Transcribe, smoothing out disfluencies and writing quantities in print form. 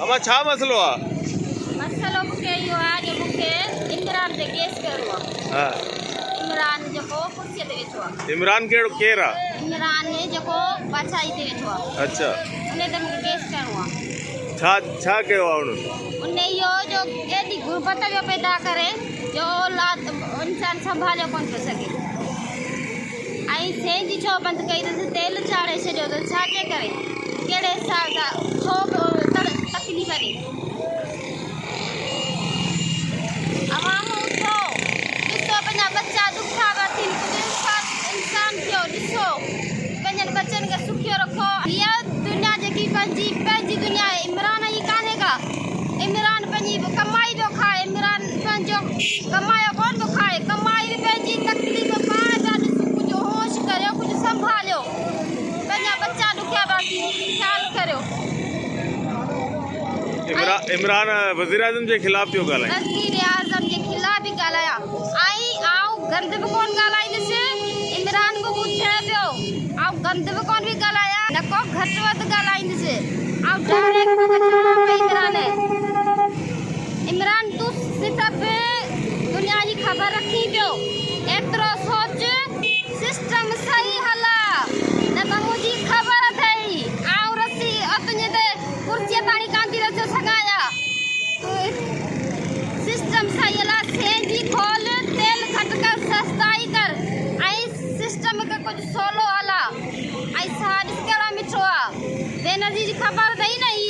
अमा छा मसलो आ? मसलो मूंखे इहो आहे जो मूंखे इमरान ते केस करिणो आहे। हाँ इमरान जेको कुर्सीअ ते वेठो आहे। इमरान केरु आहे? इमरान जेको बादशाही ते वेठो आहे। अच्छा उन ते मूंखे केस करिणो आहे। छा कयो आहे हुन? उन इहो जो एॾी गुरबत जो पैदा करे जो औलाद इंसान संभालियो कोन पियो सघे ऐं सेंधी छो बंदि कई अथसि तेल चाढ़े छॾियो अथसि छाजे करे कहिड़े हिसाब सां छो तकलीफ़ ॾे अवाम उथो ॾिसो पंहिंजा बच्चा दुखा वठी कुझु इंसान थियो ॾिसो पंहिंजनि बच्चनि खे सुखियो रखो हीअ दुनिया जेकी पंहिंजी दुनिया आहे इमरान जी कान्हे का इमरान पंहिंजी कमाई पियो खाए इमरान पंहिंजो कमायो कोन पियो खाए कमाई बि पंहिंजी तकलीफ़ पाण पिया ॾिसो कुझु होश करियो कुझु संभालियो पंहिंजा बच्चा ॾुखिया पिया थी ख़्यालु करियो। इमरान वज़ीर आज़म जे ख़िलाफ़ पियो ॻाल्हाए वज़ीर आज़म जे ख़िलाफ़ बि ॻाल्हाया ऐं आउं गंद बि कोन ॻाल्हाईंदसि इमरान बि ॿुधे पियो ऐं गंद बि कोन बि ॻाल्हाया न को घटि वधि ॻाल्हाईंदसि ऐं डायरेक्ट इमरान तूं सिर्फ़ु दुनिया जी ख़बर रखी पियो एतिरो सोच सिस्टम सही हला न त मुंहिंजी ख़बर अथई आउं रसी तुंहिंजे ते कुर्सीअ ताणी कान थी रसी सघाया सिस्टम सही हला सेंधी खोल तेल घटि कर सस्ताई कर ऐं सिस्टम खे कुझु सवलो हला ऐं साह ॾिस कहिड़ो मिठो आहे बेनज़ीर जी ख़बर अथई न ही